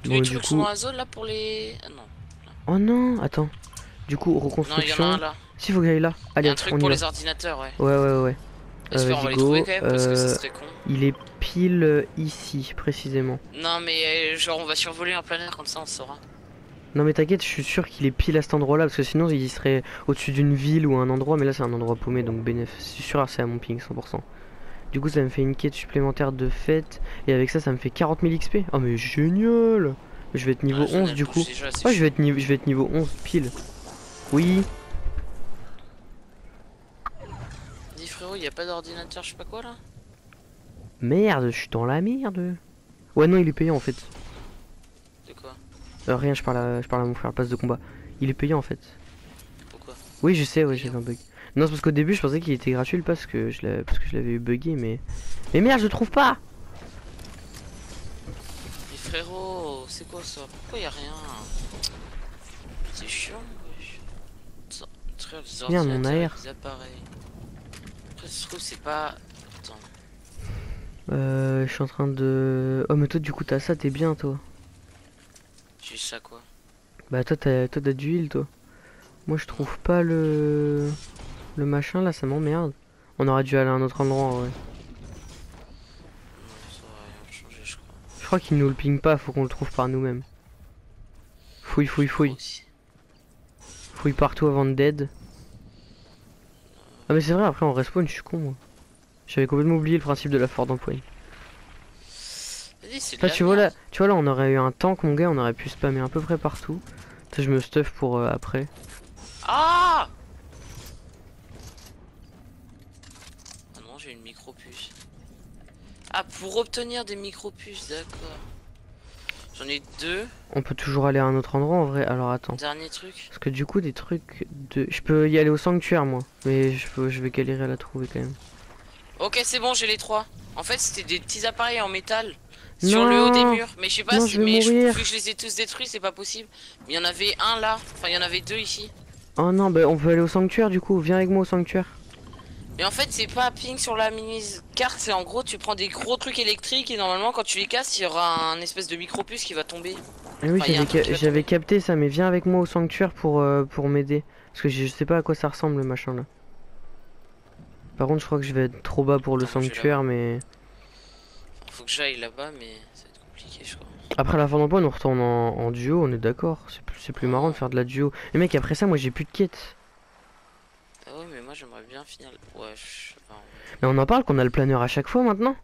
Tous Bon, les du trucs sont coup... dans la zone là pour les... Ah non. Oh non, attends. Du coup, Non, il y en a un reconstruction. là. S'il faut que j'aille là. Il y Allez, a un hop, truc on y pour va. les ordinateurs, ouais. Ouais. J'espère on Vas-y, va les trouver go. quand même parce que ça serait con. Il est pile ici, précisément. Non mais genre on va survoler un plein air comme ça on saura. Non mais t'inquiète, je suis sûr qu'il est pile à cet endroit-là, parce que sinon il serait au-dessus d'une ville ou un endroit, mais là c'est un endroit paumé, donc bénéf. C'est sûr, c'est à mon ping, 100%. Du coup ça me fait une quête supplémentaire de fête, et avec ça, ça me fait 40 000 XP. Oh mais génial! Je vais être Ah, la niveau zone 11 elle du bouge coup. déjà, c'est Ouais, chaud. je vais être niveau 11 pile. Oui. Dis frérot, il y a pas d'ordinateur, je sais pas quoi là? Merde, je suis dans la merde. Ouais non, il est payant en fait. De quoi? Rien, je parle à mon frère, passe de combat. Il est payant en fait. Pourquoi? Oui, je sais, ouais, Payant. j'avais un bug. Non, c'est parce qu'au début, je pensais qu'il était gratuit le pass, parce que je l'avais eu bugué, mais... Mais merde, je le trouve pas! Mais frérot, c'est quoi ça? Pourquoi y a rien? C'est chiant, wesh. Frère, des Merde, mon ordinateurs, AR. des appareils. Après, ça se trouve, c'est pas. Attends. Je suis en train de... Oh, mais toi, du coup, t'as ça, t'es bien, toi. J'ai ça quoi? Bah, toi, t'as du heal, toi. Moi, je trouve pas le... Le machin, là, ça m'emmerde. On aurait dû aller à un autre endroit, ouais. Non, ça va rien changer, je crois. Je crois qu'il nous le ping pas, faut qu'on le trouve par nous-mêmes. Fouille, Je crois fouille. aussi. Fouille partout avant de dead. Ah, mais c'est vrai, après, on respawn, je suis con, moi. J'avais complètement oublié le principe de la Ford empoigne. Vas-y, c'est de Là, la merde. tu vois là, on aurait eu un tank, mon gars, on aurait pu spammer à peu près partout. Ça, je me stuff pour après. Ah! Ah non, j'ai une micro-puce. Ah, pour obtenir des micro-puces, d'accord. J'en ai deux. On peut toujours aller à un autre endroit en vrai. Alors attends. Dernier truc. Parce que du coup, des trucs de. Je peux y aller au sanctuaire, moi. Mais je vais galérer à la trouver quand même. Ok, c'est bon, j'ai les trois. En fait, c'était des petits appareils en métal sur le haut des Non! murs. Mais je sais pas, Non, je vais mais mourir! vu que je les ai tous détruits, c'est pas possible. Mais il y en avait un là. Enfin, il y en avait deux ici. Oh non, bah on peut aller au sanctuaire du coup. Viens avec moi au sanctuaire. Mais en fait, c'est pas ping sur la mini carte. C'est en gros, tu prends des gros trucs électriques et normalement, quand tu les casses, il y aura un espèce de micro-puce qui va tomber. Et oui, Enfin, il y a un truc qui va j'avais tomber. capté ça, mais viens avec moi au sanctuaire pour m'aider. Parce que je sais pas à quoi ça ressemble le machin là. Par contre, je crois que je vais être trop bas pour le Attends, moi, je vais là-bas. sanctuaire, mais. Faut que j'aille là-bas, mais ça va être compliqué, je crois. Après la fin d'emploi, on retourne en duo, on est d'accord. C'est plus marrant de faire de la duo. Mais mec, après ça, moi j'ai plus de quête. Ah ouais, mais moi, j'aimerais bien finir. Ouais, je sais pas. Mais on en parle qu'on a le planeur à chaque fois maintenant.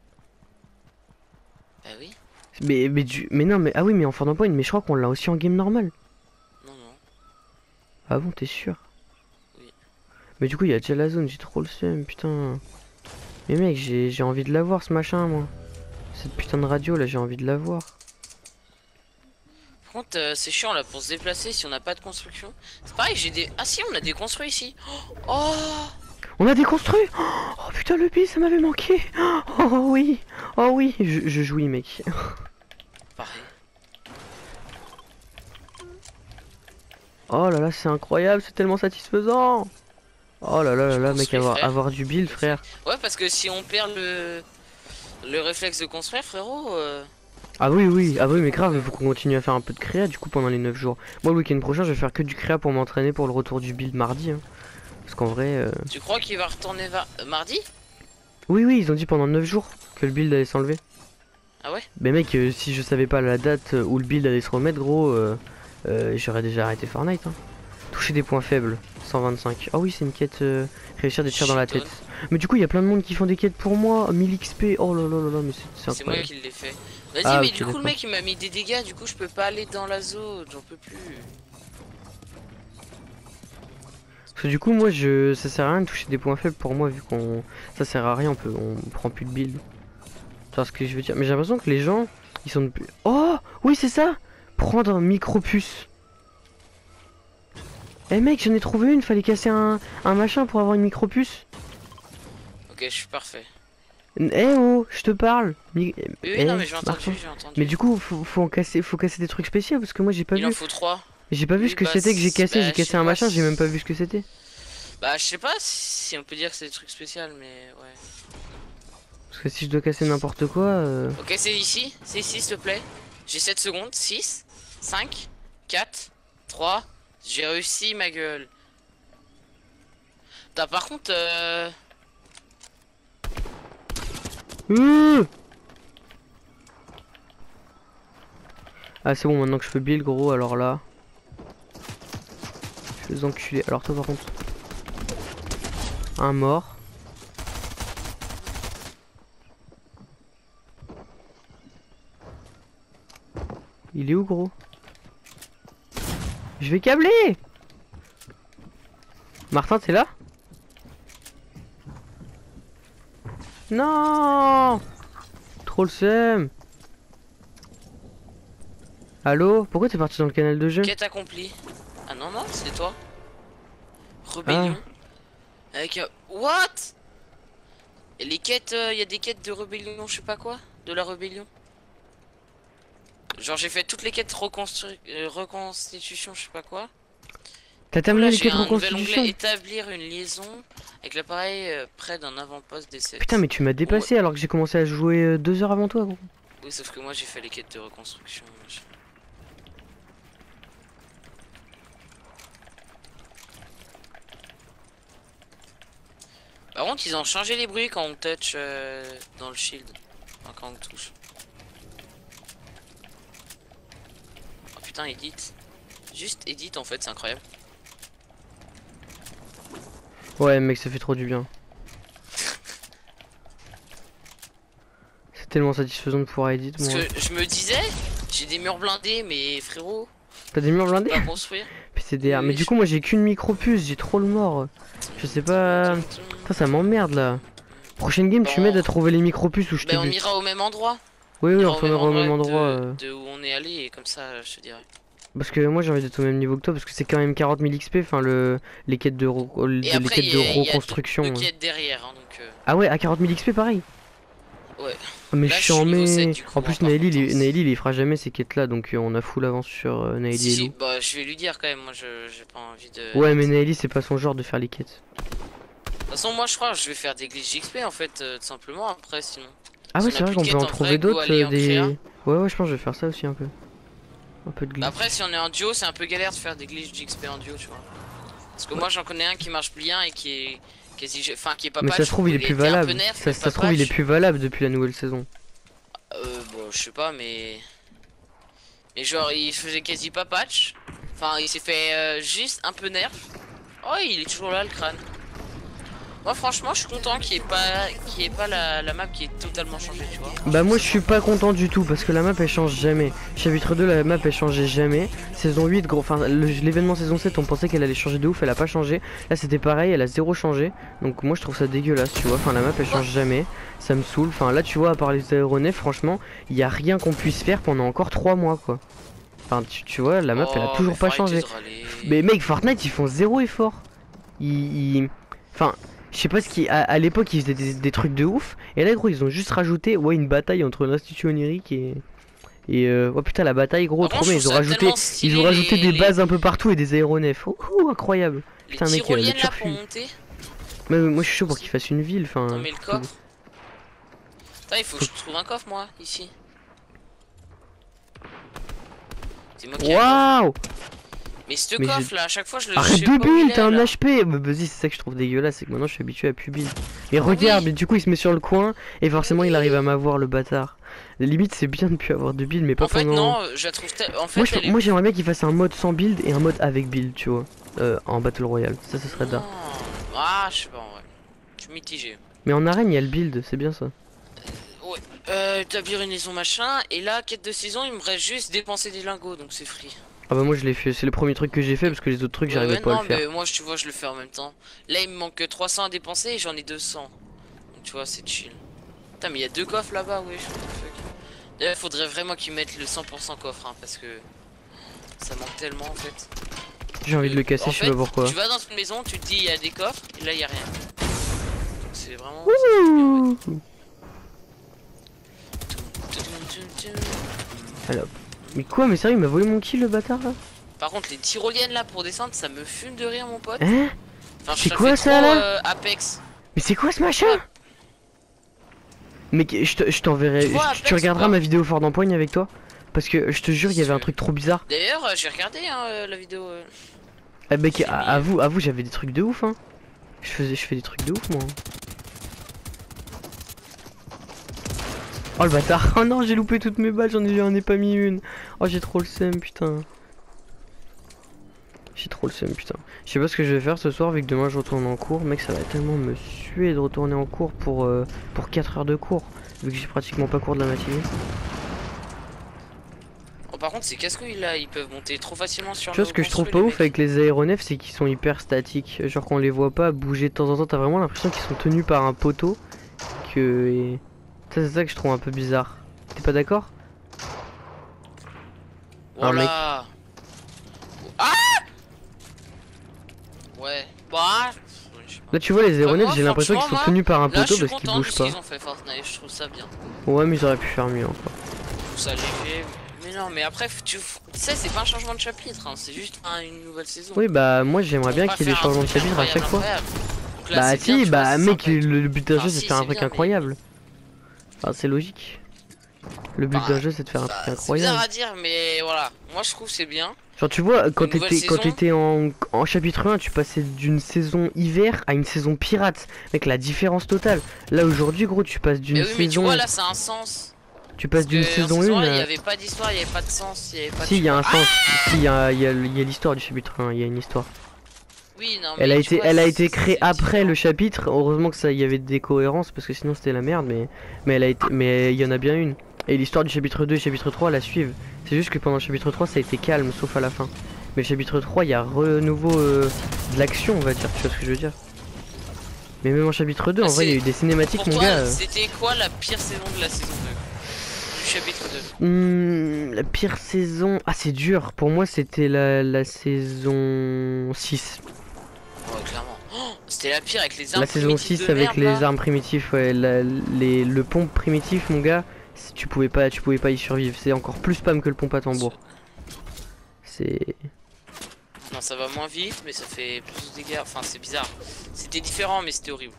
Bah oui. Mais non, mais ah oui, mais en fin d'emploi, mais je crois qu'on l'a aussi en game normal. Non, non. Ah bon, t'es sûr? Oui. Mais du coup, il y a déjà la zone, j'ai trop le seum, putain. Mais mec, j'ai envie de l'avoir ce machin, moi. Cette putain de radio là, j'ai envie de l'avoir. Par contre, c'est chiant là pour se déplacer si on n'a pas de construction. C'est pareil, j'ai des. Ah si, on a des construits ici. Oh! On a déconstruit! Oh putain, le pis, ça m'avait manqué! Oh oui, je jouis, mec. Pareil. Oh là là, c'est incroyable, c'est tellement satisfaisant! Oh là là, mec, Construis, frère. avoir du build, frère. Ouais, parce que si on perd le réflexe de construire, frérot. Ah oui, mais grave, il faut qu'on continue à faire un peu de créa du coup pendant les 9 jours. Moi, le week-end prochain, je vais faire que du créa pour m'entraîner pour le retour du build mardi. Hein. Parce qu'en vrai. Tu crois qu'il va retourner mardi? Oui, ils ont dit pendant 9 jours que le build allait s'enlever. Ah ouais? Mais mec, si je savais pas la date où le build allait se remettre, gros, j'aurais déjà arrêté Fortnite. Hein. Toucher des points faibles, 125. Ah oui, c'est une quête, réussir des tirs dans la tête. Mais du coup, il y a plein de monde qui font des quêtes pour moi, 1000 XP. Oh là là là là, mais c'est C'est moi incroyable. qui l'ai fait. Vas-y, Ah mais ok, du coup, le d'accord. mec il m'a mis des dégâts, du coup, je peux pas aller dans la zone, j'en peux plus. Parce que du coup, moi, ça sert à rien de toucher des points faibles pour moi, vu qu'on. Ça sert à rien, on prend plus de build. Tu vois ce que je veux dire? Mais j'ai l'impression que les gens, ils sont de plus. Oh oui, c'est ça! Prendre un micro-puce. Eh mec, j'en ai trouvé une, fallait casser un machin pour avoir une micro-puce. Ok, je suis parfait. Eh oh, je te parle. Oui, Eh, non, mais j'ai Martin. entendu, j'ai entendu. Mais du coup, faut casser des trucs spéciaux parce que moi j'ai pas Il en vu. faut 3. J'ai pas vu Oui, ce que bah, c'était que j'ai cassé. bah, J'ai je sais cassé un pas machin, j'ai même pas vu ce que c'était. Bah, je sais pas si on peut dire que c'est des trucs spéciaux, mais ouais. Parce que si je dois casser n'importe quoi. Ok, c'est ici, s'il te plaît. J'ai 7 secondes. 6, 5, 4, 3. J'ai réussi ma gueule. T'as par contre Ah c'est bon maintenant que je peux build gros alors là. Je vais les enculer. Alors toi par contre. Un mort. Il est où gros? Je vais câbler. Martin t'es là? Non. Trop le seum. Allô? Pourquoi t'es parti dans le canal de jeu? quête accomplie. Ah non non c'est toi. Rébellion. Avec what? Et les quêtes, il y a des quêtes de rébellion, je sais pas quoi. De la rébellion. Genre j'ai fait toutes les quêtes reconstitution, je sais pas quoi. T'as terminé les J'ai quêtes de un nouvel reconstitution? onglet établir une liaison avec l'appareil près d'un avant-poste d'essai. Putain mais tu m'as dépassé alors que j'ai commencé à jouer 2 heures avant toi gros. Oui sauf que moi j'ai fait les quêtes de reconstruction. Machin. Par contre ils ont changé les bruits quand on touch dans le shield. Enfin, quand on touche. Oh putain edit. Juste edit en fait c'est incroyable. Ouais mec ça fait trop du bien. C'est tellement satisfaisant de pouvoir edit Parce moi. que je me disais, j'ai des murs blindés mais frérot, T'as des murs blindés? pas construire. PCDR. Oui, Mais du coup moi j'ai qu'une micro puce, j'ai trop le mort. Je sais pas. Putain ça m'emmerde là. Prochaine game tu Bon. m'aides à trouver les micro puces où je te Ben on bute. ira au même endroit. Oui On oui ira on se remettra au même endroit. de où on est allé et comme ça je te dirai. Parce que moi j'ai envie d'être au même niveau que toi parce que c'est quand même 40 000 XP, enfin les quêtes de, Et après il y a reconstruction. deux Ouais. quêtes derrière hein, donc Ah ouais à 40 000 XP pareil. ouais. Oh, mais Là, je je suis suis en niveau 7, mai. du coup, En plus par Naëli contre, il y fera jamais ces quêtes là donc on a full avance sur Naëli Si, et si, Lou. bah je vais lui dire quand même, moi j'ai pas envie de. Ouais mais Naëli c'est pas son genre de faire les quêtes. De toute façon moi je crois que je vais faire des glitches XP en fait tout simplement après sinon. Ah Si ouais on a c'est vrai plus qu'on de peut en quêtes, en trouver vrai, go d'autres aller en des. créa. Ouais je pense que je vais faire ça aussi un peu. Un peu de glitch. Après si on est en duo c'est un peu galère de faire des glitches d'XP en duo tu vois. Parce que moi j'en connais un qui marche bien et qui est quasi. Enfin qui est pas Mais patch, ça se trouve il est plus était un peu valable. nerf, Ça mais se pas trouve il est patch. plus valable depuis la nouvelle saison. Bon je sais pas mais. Mais genre il faisait quasi pas patch. Enfin il s'est fait juste un peu nerf. Oh il est toujours là le crâne. Moi franchement je suis content qu'il n'y ait pas la map qui est totalement changée tu vois. Bah moi je suis pas content du tout parce que la map elle change jamais. Chapitre 2 la map elle changeait jamais. Saison 8 gros, enfin l'événement saison 7 on pensait qu'elle allait changer de ouf, elle a pas changé. Là c'était pareil, elle a zéro changé. Donc moi je trouve ça dégueulasse tu vois, enfin la map elle change jamais. Ça me saoule, enfin là tu vois à part les aéronefs franchement il y a rien qu'on puisse faire pendant encore 3 mois quoi. Enfin tu vois la map elle a toujours pas changé. Mais mec Fortnite ils font zéro effort. Enfin je sais pas ce qui à l'époque ils faisaient des trucs de ouf et là gros ils ont juste rajouté ouais une bataille entre l'institut onirique et oh putain la bataille gros trop bien ils ont rajouté des bases un peu partout et des aéronefs. Incroyable. Les Putain mec tyroliennes le là pour turfu. monter. Mais moi je suis chaud pour qu'ils fassent une ville enfin. Non mais le coffre. Putain il faut que je trouve un coffre moi ici. C'est moi qui ai le coffre. Waouh. Mais ce Mais coffre là à chaque fois je le Arrête sais de pas où il build, est, t'as un là. HP. Bah vas-y c'est ça que je trouve dégueulasse, c'est que maintenant je suis habitué à plus build. Mais regarde, oui. et du coup il se met sur le coin et forcément Oui. il arrive à m'avoir le bâtard. Limite c'est bien de plus avoir de build mais pas En fait pendant. non je la trouve en fait elle est... Moi j'aimerais bien qu'il fasse un mode sans build et un mode avec build tu vois. En Battle Royale, ça serait Non. dark. Ah je sais pas en vrai. Je suis mitigé. Mais en arène il y a le build, c'est bien ça. Ouais. Établir une liaison machin et là quête de saison il me reste juste dépenser des lingots donc c'est free. Ah bah moi je l'ai fait, c'est le premier truc que j'ai fait parce que les autres trucs j'arrivais pas à le faire. Mais moi tu vois je le fais en même temps. Là il me manque que 300 à dépenser et j'en ai 200. Donc tu vois c'est chill. Putain mais il y a 2 coffres là-bas ouais. D'ailleurs faudrait vraiment qu'ils mettent le 100% coffre hein, parce que ça manque tellement en fait. J'ai envie de le casser, En je fait, sais pas pourquoi. Tu vas dans une maison, tu te dis il y a des coffres et là il y a rien. Donc c'est vraiment. Ouh. Alors. Mais quoi, mais sérieux il m'a volé mon kill le bâtard là. Par contre les tyroliennes là pour descendre ça me fume de rire mon pote. Hein? Enfin, C'est quoi ça, là Apex. Mais c'est quoi ce machin? Mec je t'enverrai, Tu vois, tu Apex, regarderas ou pas ma vidéo fort d'empoigne avec toi. Parce que je te jure, il y avait un truc trop bizarre. D'ailleurs, j'ai regardé hein, la vidéo. Eh mec, à vous, j'avais des trucs de ouf hein. Je fais des trucs de ouf moi. Oh le bâtard. Oh non, j'ai loupé toutes mes balles, j'en ai pas mis une. Oh j'ai trop le seum putain. J'ai trop le seum putain. Je sais pas ce que je vais faire ce soir vu que demain je retourne en cours. Mec, ça va tellement me suer de retourner en cours pour 4 heures de cours. Vu que j'ai pratiquement pas cours de la matinée. Oh, par contre, ces casse-couilles là, ils peuvent monter trop facilement sur Tu vois ce que je trouve pas ouf avec les aéronefs, c'est qu'ils sont hyper statiques. Genre qu'on les voit pas bouger de temps en temps, t'as vraiment l'impression qu'ils sont tenus par un poteau. Que... Ça c'est ça que je trouve un peu bizarre. T'es pas d'accord? Voilà. Ah ouais. Bah. Là tu vois les aéronefs, j'ai l'impression qu'ils sont tenus par un poteau parce qu'ils bougent pas. Ils ont fait Fortnite, je trouve ça bien. Ouais mais ils auraient pu faire mieux encore. Je trouve ça léger. Mais non, mais après, tu sais, c'est pas un changement de chapitre, hein, c'est juste une nouvelle saison. Oui bah moi j'aimerais bien qu'il y ait des changements de chapitre à chaque fois. Là, bah si, bien, bah mec, le but d'un jeu c'est de faire un truc incroyable. Enfin, c'est logique. Le but d'un jeu c'est de faire un truc incroyable. C'est bizarre à dire mais voilà, moi je trouve c'est bien. Genre tu vois, quand t'étais en chapitre 1, tu passais d'une saison hiver à une saison pirate. Mec, la différence totale. Là aujourd'hui gros, tu passes d'une saison... Mais tu vois là ça a un sens. Tu passes d'une saison 1 il y avait pas d'histoire, il y avait pas de sens, il y avait pas de... Si, il y a un sens. Si, il y a l'histoire du chapitre 1, il y a une histoire. Oui, non, elle a été créée après le chapitre. Heureusement que ça y avait des cohérences parce que sinon c'était la merde, mais il y en a bien une. Et l'histoire du chapitre 2 et chapitre 3 la suivent. C'est juste que pendant le chapitre 3 ça a été calme sauf à la fin. Mais le chapitre 3 il y a renouveau de l'action, on va dire, tu vois ce que je veux dire. Mais même en chapitre 2 en vrai il y a eu des cinématiques mon gars. C'était quoi la pire saison de la saison 2? Du chapitre 2? La pire saison... Ah c'est dur, pour moi c'était la saison 6. Ouais, clairement. Oh, c'était la pire avec les armes la saison 6 avec les armes primitives, ouais, le pompe primitif mon gars, tu pouvais pas y survivre, c'est encore plus spam que le pompe à tambour. C'est... Non ça va moins vite mais ça fait plus de dégâts, enfin c'est bizarre. C'était différent mais c'était horrible.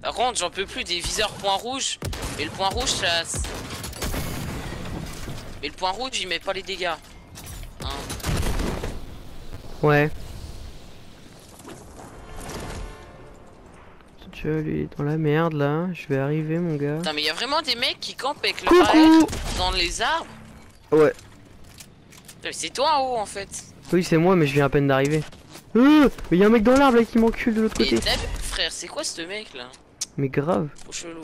Par contre j'en peux plus des viseurs point rouge, mais le point rouge ça... Mais le point rouge il met pas les dégâts. Hein. Ouais. Tu vois, lui il est dans la merde là, je vais arriver mon gars. Non mais il y a vraiment des mecs qui campent avec le barrette dans les arbres. Ouais. C'est toi en haut en fait. Oui c'est moi mais je viens à peine d'arriver. Mais il y a un mec dans l'arbre là qui m'encule de l'autre côté. Mais frère c'est quoi ce mec là? Mais grave. Trop chelou.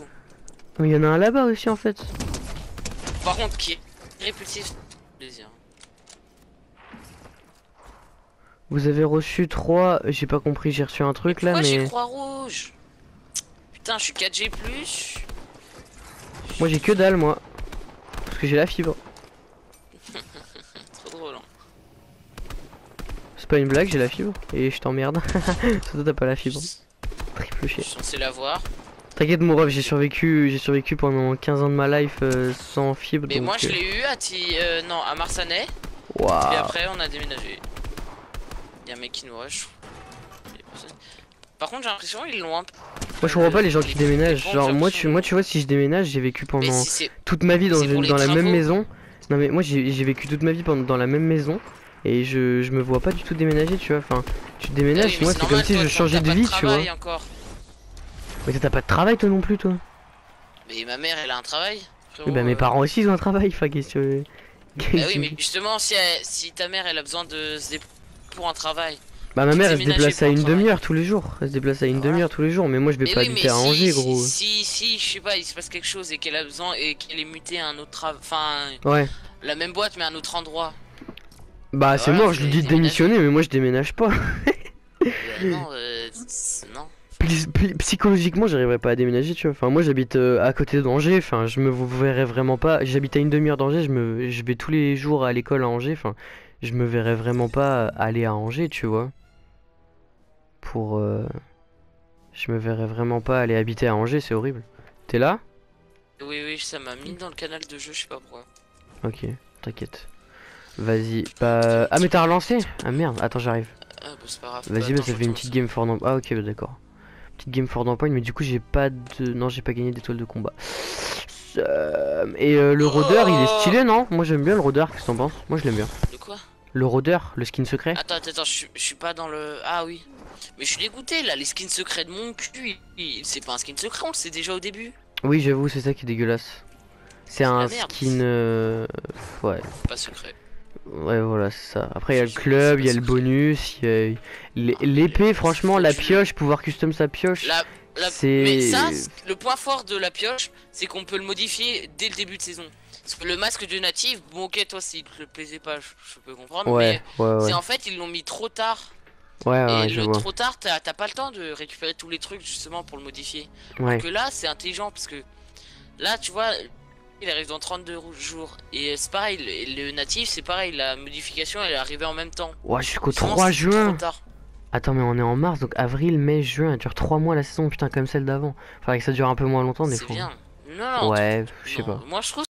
Il y en a un là-bas aussi en fait. Par contre qui est répulsif. Plaisir. Vous avez reçu 3, j'ai pas compris, j'ai reçu un truc là mais... j'ai croix rouge? Putain je suis 4G+. Moi j'ai que dalle moi. Parce que j'ai la fibre. Trop drôle hein. C'est pas une blague, j'ai la fibre. Et je t'emmerde. Surtout t'as pas la fibre. Triple chier. Je suis censé l'avoir. T'inquiète mon ref, j'ai survécu pendant 15 ans de ma life sans fibre. Mais donc, moi je l'ai eu à Marsanais. Waouh. Et après on a déménagé. Y'a un mec qui nous rush. Par contre j'ai l'impression qu'ils l'ont un peu... Moi je comprends pas les gens qui déménagent. Genre moi tu vois si je déménage, j'ai vécu pendant toute ma vie dans la même maison. Non mais moi j'ai vécu toute ma vie dans la même maison. Et je me vois pas du tout déménager tu vois. Enfin tu déménages, moi c'est comme si je changeais de vie tu vois. Mais t'as pas de travail toi non plus toi. Mais ma mère elle a un travail. Oui, bah mes parents aussi ils ont un travail, enfin qu'est-ce que... Bah oui mais justement si ta mère elle a besoin de se déplacer pour un travail. Bah ma mère elle se déplace à une demi-heure tous les jours. Elle se déplace à une demi-heure tous les jours, mais moi je vais pas habiter à Angers gros. Si je sais pas, il se passe quelque chose et qu'elle a besoin et qu'elle est mutée à un autre travail, enfin ouais. La même boîte mais à un autre endroit. Bah c'est mort, je lui dis de démissionner mais moi je déménage pas. Non, non. Psychologiquement j'arriverais pas à déménager tu vois. Enfin moi j'habite à côté d'Angers, enfin je me verrais vraiment pas. J'habite à une demi-heure d'Angers, je vais tous les jours à l'école à Angers, enfin je me verrais vraiment pas aller à Angers tu vois. Pour je me verrais vraiment pas aller habiter à Angers, c'est horrible. T'es là? Oui ça m'a mis dans le canal de jeu, je sais pas pourquoi. Ok, t'inquiète. Vas-y, bah... Ah mais t'as relancé? Ah merde, attends j'arrive. Ah bah c'est pas grave. Vas-y bah ça fait une petite game for d'empoigne. Ah ok bah d'accord. Petite game for d'empoigne mais du coup j'ai pas de... Non j'ai pas gagné d'étoile de combat. Et le rôdeur, il est stylé, non? Moi j'aime bien le rôdeur, qu'est-ce que t'en penses? Moi je l'aime bien. De quoi? Le rôdeur, le skin secret. Attends, je suis pas dans le... Ah oui. Mais je suis dégoûté, là, les skins secrets de mon cul, c'est pas un skin secret, on le sait déjà au début. Oui, j'avoue, c'est ça qui est dégueulasse. C'est un la merde. skin... Ouais. Pas secret. Ouais, voilà, c'est ça. Après, il y a le C'est club, pas il y a le secret. bonus, il y a l'épée, franchement, la pioche, pouvoir custom sa pioche. Mais ça, C'est... le point fort de la pioche, c'est qu'on peut le modifier dès le début de saison. Parce que le masque de natif, bon ok, toi s'il te plaisait pas, je peux comprendre, Ouais, mais ouais, ouais. c'est en fait ils l'ont mis trop tard. Ouais, Et ouais, je le vois. trop tard, t'as pas le temps de récupérer tous les trucs justement pour le modifier. Ouais. Alors que là, c'est intelligent parce que là, tu vois, il arrive dans 32 jours. Et c'est pareil, le natif, c'est pareil, la modification elle est arrivée en même temps. Ouais, jusqu'au Sinon, 3 c'était trop juin. tard. Attends, mais on est en mars, donc avril, mai, juin, elle dure 3 mois la saison, putain, comme celle d'avant. Faudrait que ça dure un peu moins longtemps des C'est fois. bien. Non, Ouais, je sais non, pas. moi je trouve